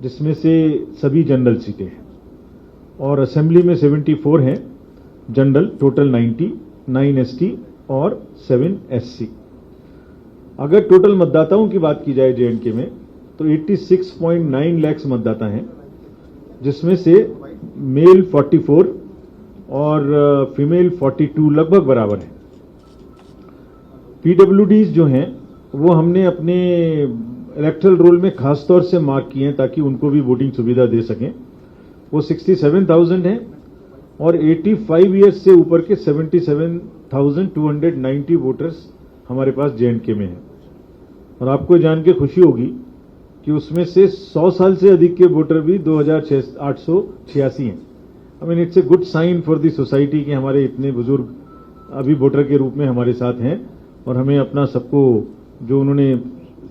जिसमें से सभी जनरल सीटें हैं, और असेंबली में 74 हैं जनरल, टोटल 90, 9 एसटी और 7 एससी। अगर टोटल मतदाताओं की बात की जाए जेएंडके में तो 86.9 लाख मतदाता हैं, जिसमें से मेल 44 और फीमेल 42 लगभग बराबर है। पीडब्ल्यूडीज जो हैं वो हमने अपने इलेक्टरल रोल में खास तौर से मार्क किए हैं ताकि उनको भी वोटिंग सुविधा दे सकें। वो 67,000 हैं और 85 ईयर्स से ऊपर के 77,290 वोटर्स हमारे पास जेएंडके में हैं। और आपको जान के खुशी होगी कि उसमें से 100 साल से अधिक के वोटर भी 2,886 हैं। I mean it's a good sign for the society कि हमारे इतने बुजुर्ग अभी वोटर के रूप में हमारे साथ हैं और हमें अपना सबको जो उन्होंने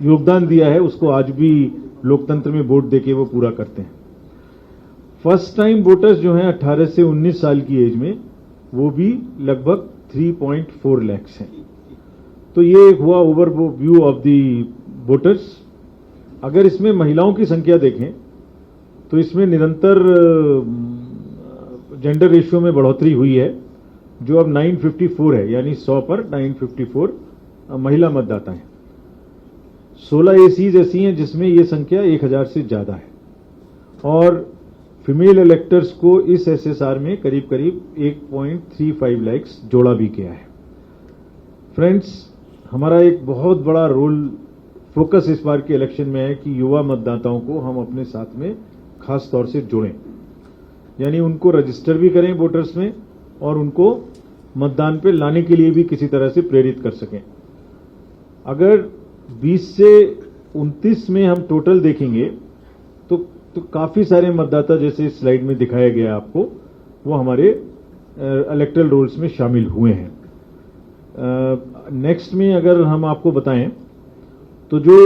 योगदान दिया है उसको आज भी लोकतंत्र में वोट देके वो पूरा करते हैं। फर्स्ट टाइम वोटर्स जो हैं 18 से 19 साल की एज में वो भी लगभग 3.4 लाख हैं। तो ये एक हुआ ओवरव्यू ऑफ दी वोटर्स। अगर इसमें महिलाओं की संख्या देखें तो इसमें निरंतर जेंडर रेशियो में बढ़ोतरी हुई है, जो अब 954 है, यानी 100 पर 954 महिला मतदाता हैं। 16 एसीज ऐसी हैं जिसमें ये संख्या 1000 से ज्यादा है, और फीमेल इलेक्टर्स को इस एसएसआर में करीब करीब 1.35 लाख जोड़ा भी गया है। फ्रेंड्स, हमारा एक बहुत बड़ा रोल फोकस इस बार के इलेक्शन में है कि युवा मतदाताओं को हम अपने साथ में खास तौर से जोड़ें, यानी उनको रजिस्टर भी करें वोटर्स में और उनको मतदान पे लाने के लिए भी किसी तरह से प्रेरित कर सकें। अगर 20 से 29 में हम टोटल देखेंगे तो काफी सारे मतदाता, जैसे इस स्लाइड में दिखाया गया आपको, वो हमारे इलेक्टरल रोल्स में शामिल हुए हैं। नेक्स्ट में अगर हम आपको बताएं तो जो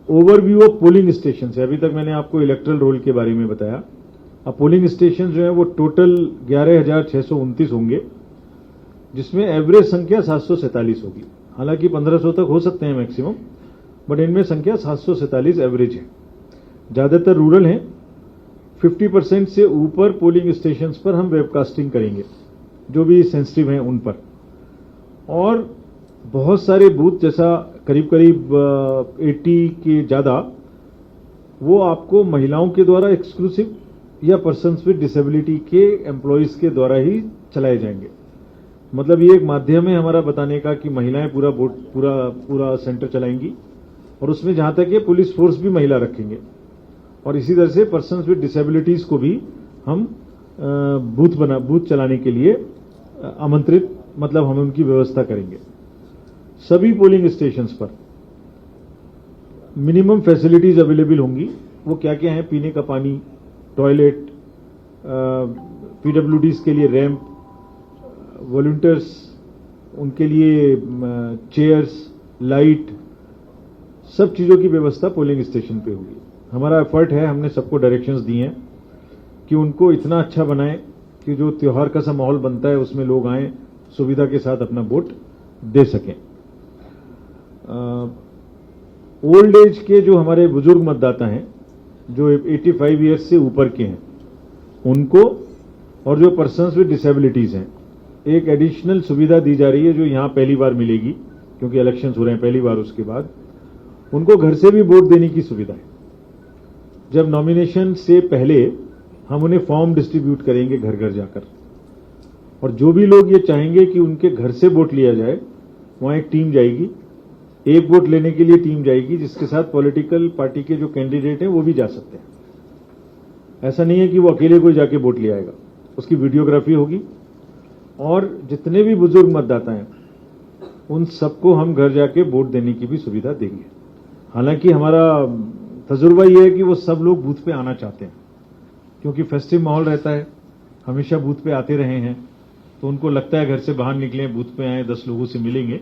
ओवरव्यू ऑफ पोलिंग स्टेशन है, अभी तक मैंने आपको इलेक्टरल रोल के बारे में बताया। अब पोलिंग स्टेशन जो है वो टोटल 11,629 होंगे, जिसमें एवरेज संख्या 747 होगी। हालांकि 1500 तक हो सकते हैं मैक्सिमम, बट इनमें संख्या 747 एवरेज है। ज्यादातर रूरल हैं। 50% से ऊपर पोलिंग स्टेशंस पर हम वेबकास्टिंग करेंगे, जो भी सेंसिटिव हैं उन पर। और बहुत सारे बूथ, जैसा करीब करीब 80 के ज्यादा, वो आपको महिलाओं के द्वारा एक्सक्लूसिव या पर्सन्स विद डिसेबिलिटी के एम्प्लॉइज के द्वारा ही चलाए जाएंगे। मतलब ये एक माध्यम है हमारा बताने का कि महिलाएं पूरा सेंटर चलाएंगी, और उसमें जहां तक है पुलिस फोर्स भी महिला रखेंगे, और इसी तरह से पर्सन्स विद डिसेबिलिटीज को भी हम बूथ चलाने के लिए आमंत्रित, मतलब हम उनकी व्यवस्था करेंगे। सभी पोलिंग स्टेशंस पर मिनिमम फैसिलिटीज अवेलेबल होंगी। वो क्या क्या है? पीने का पानी, टॉयलेट, पीडब्ल्यूडीज के लिए रैंप, वॉलंटियर्स उनके लिए चेयर्स, लाइट, सब चीजों की व्यवस्था पोलिंग स्टेशन पे होगी। हमारा एफर्ट है, हमने सबको डायरेक्शंस दिए हैं कि उनको इतना अच्छा बनाएं कि जो त्योहार का सा माहौल बनता है उसमें लोग आएं, सुविधा के साथ अपना वोट दे सकें। ओल्ड एज के जो हमारे बुजुर्ग मतदाता हैं, जो 85 ईयर्स से ऊपर के हैं, उनको, और जो पर्सन्स विद डिसेबिलिटीज हैं, एक एडिशनल सुविधा दी जा रही है जो यहां पहली बार मिलेगी, क्योंकि इलेक्शंस हो रहे हैं पहली बार। उसके बाद उनको घर से भी वोट देने की सुविधा है। जब नॉमिनेशन से पहले हम उन्हें फॉर्म डिस्ट्रीब्यूट करेंगे घर घर जाकर, और जो भी लोग ये चाहेंगे कि उनके घर से वोट लिया जाए, वहां एक टीम जाएगी, एक वोट लेने के लिए टीम जाएगी, जिसके साथ पॉलिटिकल पार्टी के जो कैंडिडेट हैं वो भी जा सकते हैं। ऐसा नहीं है कि वो अकेले कोई जाके वोट ले आएगा, उसकी वीडियोग्राफी होगी, और जितने भी बुजुर्ग मतदाता हैं उन सबको हम घर जाके वोट देने की भी सुविधा देंगे। हालांकि हमारा तजुर्बा यह है कि वो सब लोग बूथ पे आना चाहते हैं, क्योंकि फेस्टिव माहौल रहता है, हमेशा बूथ पे आते रहे हैं, तो उनको लगता है घर से बाहर निकले, बूथ पे आए, 10 लोगों से मिलेंगे।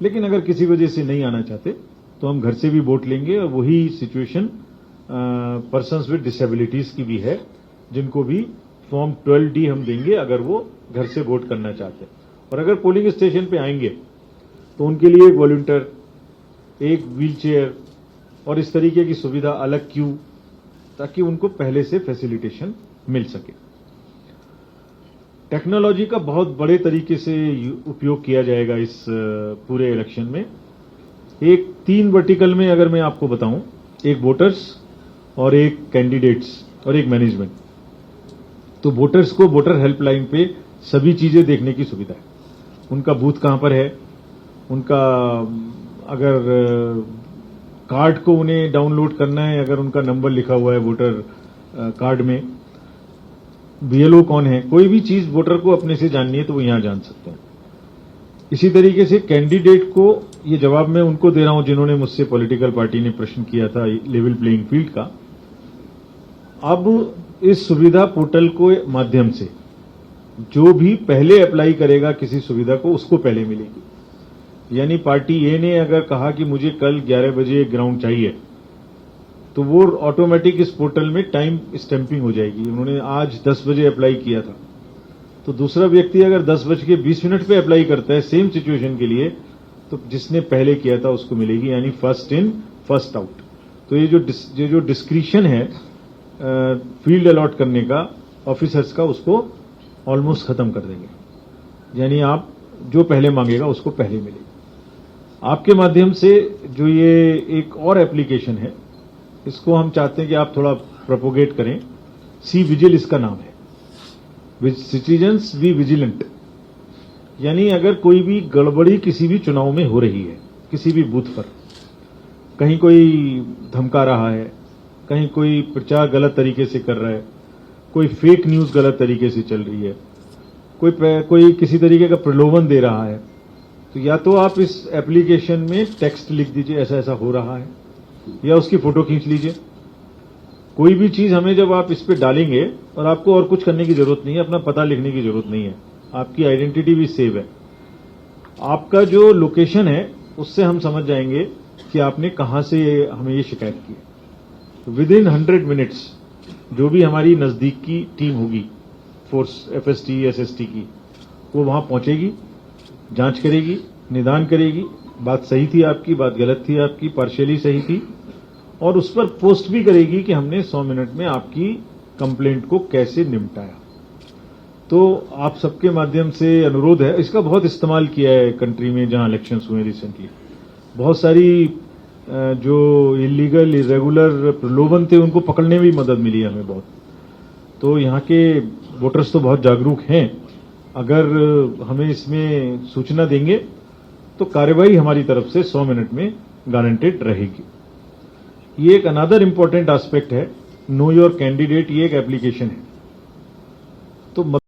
लेकिन अगर किसी वजह से नहीं आना चाहते तो हम घर से भी वोट लेंगे। और वही सिचुएशन पर्सन्स विद डिसेबिलिटीज की भी है, जिनको भी फॉर्म 12D हम देंगे अगर वो घर से वोट करना चाहते हैं। और अगर पोलिंग स्टेशन पे आएंगे तो उनके लिए एक वॉलंटियर, एक व्हील चेयर और इस तरीके की सुविधा, अलग क्यू, ताकि उनको पहले से फैसिलिटेशन मिल सके। टेक्नोलॉजी का बहुत बड़े तरीके से उपयोग किया जाएगा इस पूरे इलेक्शन में। एक 3 वर्टिकल में अगर मैं आपको बताऊं, एक वोटर्स और एक कैंडिडेट्स और एक मैनेजमेंट। तो वोटर्स को वोटर हेल्पलाइन पे सभी चीजें देखने की सुविधा है। उनका बूथ कहां पर है, उनका अगर कार्ड को उन्हें डाउनलोड करना है, अगर उनका नंबर लिखा हुआ है वोटर कार्ड में, बीएलओ कौन है, कोई भी चीज वोटर को अपने से जाननी है तो वो यहां जान सकते हैं। इसी तरीके से कैंडिडेट को, ये जवाब मैं उनको दे रहा हूं जिन्होंने मुझसे पॉलिटिकल पार्टी ने प्रश्न किया था लेवल प्लेइंग फील्ड का। अब इस सुविधा पोर्टल को माध्यम से जो भी पहले अप्लाई करेगा किसी सुविधा को, उसको पहले मिलेगी। यानी पार्टी ए ने अगर कहा कि मुझे कल 11 बजे ग्राउंड चाहिए, तो वो ऑटोमेटिक इस पोर्टल में टाइम स्टैंपिंग हो जाएगी। उन्होंने आज 10 बजे अप्लाई किया था, तो दूसरा व्यक्ति अगर 10:20 पे अप्लाई करता है सेम सिचुएशन के लिए, तो जिसने पहले किया था उसको मिलेगी, यानी फर्स्ट इन फर्स्ट आउट। तो ये जो डिस्क्रिशन है फील्ड अलॉट करने का ऑफिसर्स का, उसको ऑलमोस्ट खत्म कर देंगे। यानी आप जो पहले मांगेगा उसको पहले मिलेगी। आपके माध्यम से जो ये एक और एप्लीकेशन है, इसको हम चाहते हैं कि आप थोड़ा प्रोपोगेट करें। सी विजिल इसका नाम है, सिटीजन्स बी विजिलेंट। यानी अगर कोई भी गड़बड़ी किसी भी चुनाव में हो रही है, किसी भी बूथ पर, कहीं कोई धमका रहा है, कहीं कोई प्रचार गलत तरीके से कर रहा है, कोई फेक न्यूज गलत तरीके से चल रही है, कोई किसी तरीके का प्रलोभन दे रहा है, तो या तो आप इस एप्लीकेशन में टेक्स्ट लिख दीजिए ऐसा ऐसा हो रहा है, या उसकी फोटो खींच लीजिए। कोई भी चीज हमें जब आप इस पे डालेंगे, और आपको और कुछ करने की जरूरत नहीं है, अपना पता लिखने की जरूरत नहीं है, आपकी आइडेंटिटी भी सेव है। आपका जो लोकेशन है उससे हम समझ जाएंगे कि आपने कहां से हमें ये शिकायत की है। विद इन 100 मिनट्स जो भी हमारी नजदीक की टीम होगी, फोर्स एफएसटी एसएसटी की, वो वहां पहुंचेगी, जांच करेगी, निदान करेगी, बात सही थी आपकी, बात गलत थी आपकी, पार्शियली सही थी, और उस पर पोस्ट भी करेगी कि हमने 100 मिनट में आपकी कंप्लेंट को कैसे निपटाया। तो आप सबके माध्यम से अनुरोध है, इसका बहुत इस्तेमाल किया है कंट्री में जहां इलेक्शंस हुए रिसेंटली। बहुत सारी जो इलीगल इरेगुलर प्रलोभन थे उनको पकड़ने में भी मदद मिली है हमें बहुत। तो यहाँ के वोटर्स तो बहुत जागरूक हैं। अगर हमें इसमें सूचना देंगे तो कार्यवाही हमारी तरफ से 100 मिनट में गारंटेड रहेगी। ये एक अनदर इंपॉर्टेंट एस्पेक्ट है, नो योर कैंडिडेट, ये एक एप्लीकेशन है। तो